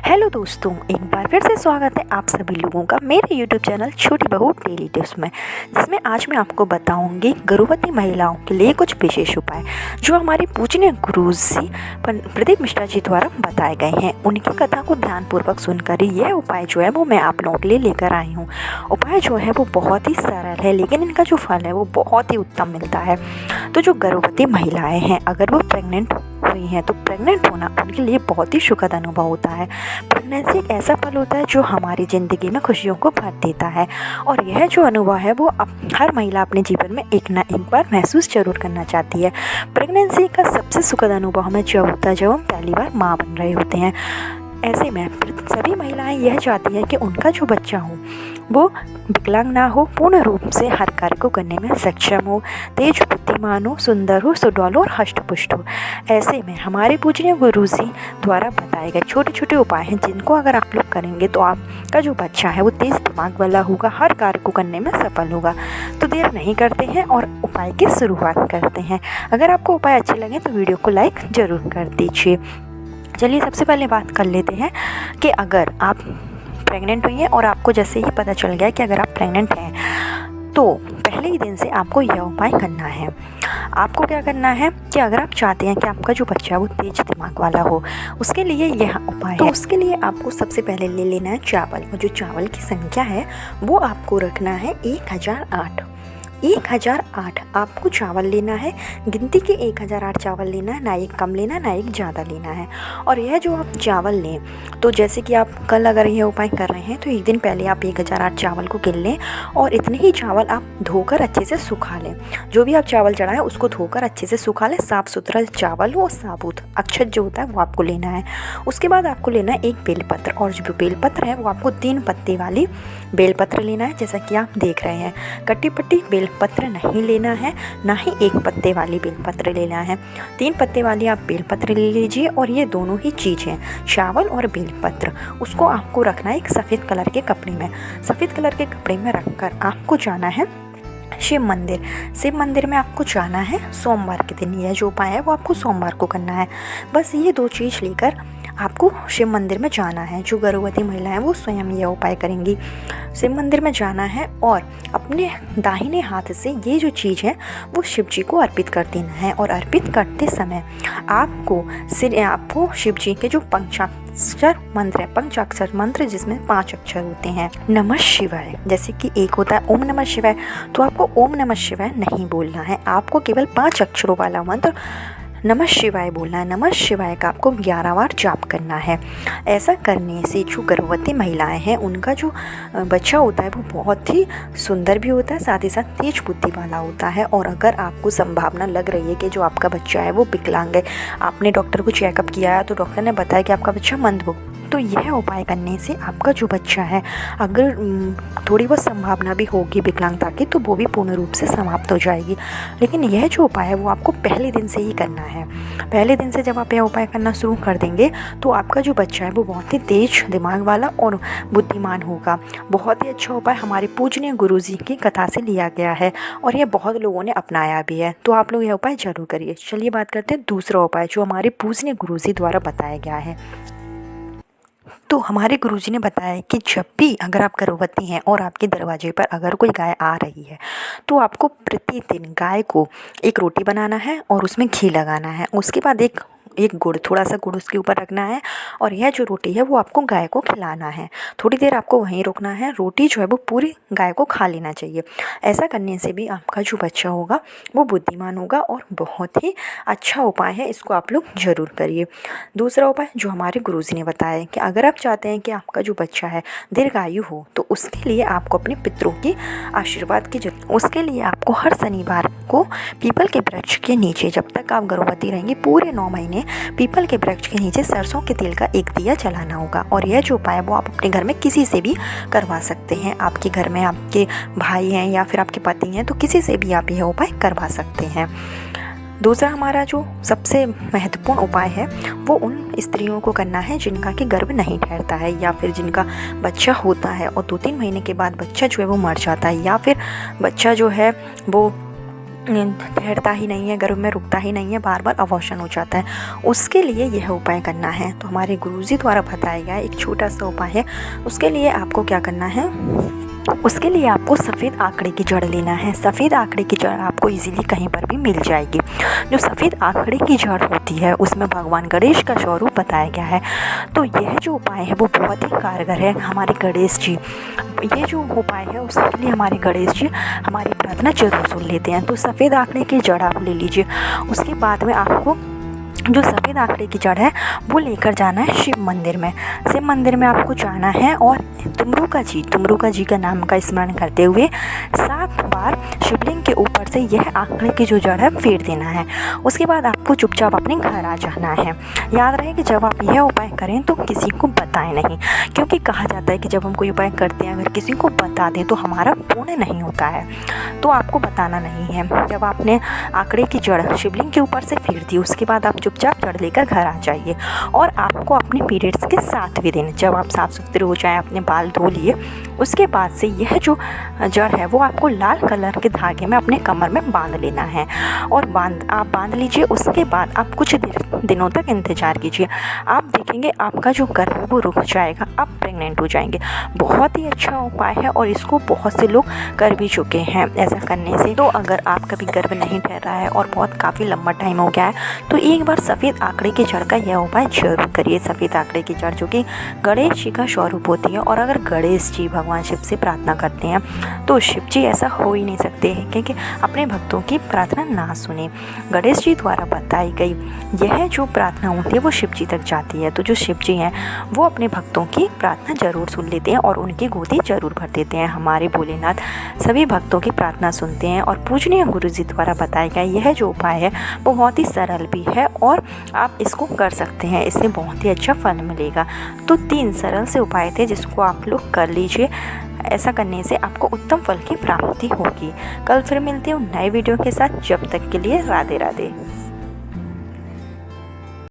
Hello दोस्तों, एक बार फिर से स्वागत है आप सभी लोगों का मेरे यूट्यूब चैनल छोटी बहू डेली टिप्स में, जिसमें आज मैं आपको बताऊंगी गर्भवती महिलाओं के लिए कुछ विशेष उपाय जो हमारे पूजनीय गुरु जी प्रदीप मिश्रा जी द्वारा बताए गए हैं। उनकी कथा को ध्यानपूर्वक सुनकर यह उपाय जो है वो मैं आप लोगों के लिए लेकर आई हूँ। उपाय जो है वो बहुत ही सरल है, लेकिन इनका जो फल है वो बहुत ही उत्तम मिलता है। तो जो गर्भवती महिलाएँ हैं, अगर वो प्रेग्नेंट हुई हैं तो प्रेग्नेंट होना उनके लिए बहुत ही सुखद अनुभव होता है। प्रेगनेंसी एक ऐसा पल होता है जो हमारी ज़िंदगी में खुशियों को भर देता है, और यह जो अनुभव है वो हर महिला अपने जीवन में एक ना एक बार महसूस जरूर करना चाहती है। प्रेगनेंसी का सबसे सुखद अनुभव हमें जब होता है जब हम पहली बार माँ बन रहे होते हैं। ऐसे में सभी महिलाएं यह चाहती हैं कि उनका जो बच्चा हो वो विकलांग ना हो, पूर्ण रूप से हर कार्य को करने में सक्षम हो, तेज बुद्धिमान हो, सुंदर हो, सुडौल और हष्ट-पुष्ट हो। ऐसे में हमारे पूजनीय गुरु जी द्वारा बताए गए छोटे छोटे उपाय हैं, जिनको अगर आप लोग करेंगे तो आपका जो बच्चा है वो तेज़ दिमाग वाला होगा, हर कार्य को करने में सफल होगा। तो देर नहीं करते हैं और उपाय की शुरुआत करते हैं। अगर आपको उपाय अच्छे लगे तो वीडियो को लाइक ज़रूर कर दीजिए। चलिए सबसे पहले बात कर लेते हैं कि अगर आप प्रेग्नेंट हुई हैं और आपको जैसे ही पता चल गया कि अगर आप प्रेग्नेंट हैं तो पहले ही दिन से आपको यह उपाय करना है। आपको क्या करना है कि अगर आप चाहते हैं कि आपका जो बच्चा है वो तेज दिमाग वाला हो, उसके लिए यह उपाय है। तो उसके लिए आपको सबसे पहले ले लेना है चावल, और जो चावल की संख्या है वो आपको रखना है 1008। 1008 आपको चावल लेना है। गिनती के 1008 चावल लेना है, ना एक कम लेना ना एक ज़्यादा लेना है। और यह जो आप चावल लें, तो जैसे कि आप कल अगर यह उपाय कर रहे हैं तो एक दिन पहले आप 1008 चावल को गिन लें, और इतने ही चावल आप धोकर अच्छे से सुखा लें। जो भी आप चावल चढ़ाएं उसको धोकर अच्छे से सुखा लें, साफ़ सुथरा चावल हो, साबुत अक्षत जो होता है वो आपको लेना है। उसके बाद आपको लेना है एक बेलपत्र, और जो बेलपत्र है वो आपको 3 पत्ते वाली बेलपत्र लेना है, जैसा कि आप देख रहे हैं। कट्टी पट्टी बेलपत्र नहीं लेना है, ना ही एक पत्ते वाली बेलपत्र लेना है। 3 पत्ते वाली आप बेलपत्र ले लीजिए, और ये दोनों ही चीज़ें चावल और बेलपत्र उसको आपको रखना है एक सफ़ेद कलर के कपड़े में। सफ़ेद कलर के कपड़े में रखकर आपको जाना है शिव मंदिर। शिव मंदिर में आपको जाना है सोमवार के दिन। यह जो उपाय है वो आपको सोमवार को करना है। बस ये 2 चीज़ लेकर आपको शिव मंदिर में जाना है। जो गर्भवती महिलाएं वो स्वयं यह उपाय करेंगी। शिव मंदिर में जाना है और अपने दाहिने हाथ से ये जो चीज़ है वो शिव जी को अर्पित कर देना है। और अर्पित करते समय आपको शिव जी के जो पंचाक्षर मंत्र है, पंचाक्षर मंत्र जिसमें 5 अक्षर होते हैं, नमः शिवाय, जैसे कि एक होता है ओम नमः शिवाय, तो आपको ओम नमः शिवाय नहीं बोलना है। आपको केवल 5 अक्षरों वाला मंत्र नमः शिवाय बोलना है। नमः शिवाय का आपको 11 बार जाप करना है। ऐसा करने से जो गर्भवती महिलाएं हैं उनका जो बच्चा होता है वो बहुत ही सुंदर भी होता है, साथ ही साथ तेज बुद्धि वाला होता है। और अगर आपको संभावना लग रही है कि जो आपका बच्चा है वो विकलांग है, आपने डॉक्टर को चेकअप किया है तो डॉक्टर ने बताया कि आपका बच्चा मंदबुद्धि, तो यह उपाय करने से आपका जो बच्चा है, अगर थोड़ी बहुत संभावना भी होगी विकलांगता की, तो वो भी पूर्ण रूप से समाप्त हो जाएगी। लेकिन यह जो उपाय है वो आपको पहले दिन से ही करना है। पहले दिन से जब आप यह उपाय करना शुरू कर देंगे तो आपका जो बच्चा है वो बहुत ही तेज दिमाग वाला और बुद्धिमान होगा। बहुत ही अच्छा उपाय हमारे पूजनीय गुरु जी की कथा से लिया गया है, और यह बहुत लोगों ने अपनाया भी है। तो आप लोग यह उपाय जरूर करिए। चलिए बात करते हैं दूसरा उपाय जो हमारे पूजनीय गुरु जी द्वारा बताया गया है। तो हमारे गुरुजी ने बताया कि जब भी अगर आप गर्भवती हैं और आपके दरवाजे पर अगर कोई गाय आ रही है तो आपको प्रतिदिन गाय को एक रोटी बनाना है और उसमें घी लगाना है। उसके बाद एक गुड़, थोड़ा सा गुड़ उसके ऊपर रखना है, और यह जो रोटी है वो आपको गाय को खिलाना है। थोड़ी देर आपको वहीं रुकना है। रोटी जो है वो पूरी गाय को खा लेना चाहिए। ऐसा करने से भी आपका जो बच्चा होगा वो बुद्धिमान होगा, और बहुत ही अच्छा उपाय है, इसको आप लोग ज़रूर करिए। दूसरा उपाय जो हमारे गुरुजी ने बताया कि अगर आप चाहते हैं कि आपका जो बच्चा है दीर्घायु हो, तो उसके लिए आपको अपने पितरों की आशीर्वाद की जरूरत। उसके लिए आपको हर शनिवार को पीपल के वृक्ष के नीचे, जब तक आप गर्भवती रहेंगी पूरे 9 महीने, पीपल के वृक्ष के नीचे सरसों के तेल का एक दिया जलाना होगा। और यह जो उपाय है वो आप अपने घर में किसी से भी करवा सकते हैं। आपके घर में आपके भाई हैं या फिर आपके पति हैं, तो किसी से भी आप यह उपाय करवा सकते हैं। दूसरा हमारा जो सबसे महत्वपूर्ण उपाय है वो उन स्त्रियों को करना है जिनका कि गर्भ नहीं ठहरता है, या फिर जिनका बच्चा होता है और 2-3 महीने के बाद बच्चा जो है वो मर जाता है, या फिर बच्चा जो है वो ठहरता ही नहीं है, गर्भ में रुकता ही नहीं है, बार बार अबॉर्शन हो जाता है, उसके लिए यह उपाय करना है। तो हमारे गुरुजी द्वारा बताया गया एक छोटा सा उपाय है। उसके लिए आपको क्या करना है, उसके लिए आपको सफ़ेद आकड़े की जड़ लेना है। सफ़ेद आकड़े की जड़ आपको इजीली कहीं पर भी मिल जाएगी। जो सफ़ेद आकड़े की जड़ होती है उसमें भगवान गणेश का स्वरूप बताया गया है। तो यह जो उपाय है वो बहुत ही कारगर है हमारे गणेश जी। ये जो उपाय है उसके लिए हमारे गणेश जी हमारी प्रार्थना जरूर सुन लेते हैं। तो सफ़ेद आकड़े की जड़ आप ले लीजिए। उसके बाद में आपको जो सफ़ेद आकड़े की जड़ है वो लेकर जाना है शिव मंदिर में। शिव मंदिर में आपको जाना है और तुमरुका जी का नाम का स्मरण करते हुए 7 बार शिवलिंग के ऊपर से यह आकड़े की जो जड़ है फेर देना है। उसके बाद आपको चुपचाप अपने घर आ जाना है। याद रहे कि जब आप यह उपाय करें तो किसी को बताएं नहीं, क्योंकि कहा जाता है कि जब हम कोई उपाय करते हैं अगर किसी को बता दें तो हमारा पुण्य नहीं होता है। तो आपको बताना नहीं है। जब आपने आकड़े की जड़ शिवलिंग के ऊपर से फेर दी उसके बाद आप चुपचाप जड़ लेकर घर आ जाइए। और आपको अपने पीरियड्स के 7वें दिन जब आप साफ़ सुथरे हो जाएं, अपने बाल धो लिए, उसके बाद से यह जो जड़ है वो आपको लाल कलर के धागे में अपने कमर में बांध लेना है। और आप बांध लीजिए। उसके बाद आप कुछ दिनों तक इंतज़ार कीजिए। आप देखेंगे आपका जो गर्भ है वो रुक जाएगा, आप प्रेग्नेंट हो जाएंगे। बहुत ही अच्छा उपाय है और इसको बहुत से लोग कर भी चुके हैं ऐसा करने से। तो अगर आप कभी गर्भ नहीं ठहर रहा है और बहुत काफ़ी लंबा टाइम हो गया है तो एक बार सफ़ेद आकड़े की जड़ का यह उपाय जरूर करिए। सफ़ेद आकड़े की जड़ जो कि गणेश जी का स्वरूप होती है, और अगर गणेश जी भगवान शिव से प्रार्थना करते हैं तो शिव जी ऐसा हो ही नहीं सकते हैं क्योंकि अपने भक्तों की प्रार्थना ना सुने। गणेश जी द्वारा बताई गई यह जो प्रार्थना होती है वो शिव जी तक जाती है। तो जो शिव जी हैं वो अपने भक्तों की प्रार्थना ज़रूर सुन लेते हैं और उनकी गोदी ज़रूर भर देते हैं। हमारे भोलेनाथ सभी भक्तों की प्रार्थना सुनते हैं। और पूजनीय गुरु जी द्वारा बताया गया यह जो उपाय है वो बहुत ही सरल भी है और आप इसको कर सकते हैं, इससे बहुत ही अच्छा फल मिलेगा। तो 3 सरल से उपाय थे जिसको आप लोग कर लीजिए। ऐसा करने से आपको उत्तम फल की प्राप्ति होगी। कल फिर मिलती हूँ नए वीडियो के साथ। जब तक के लिए राधे राधे।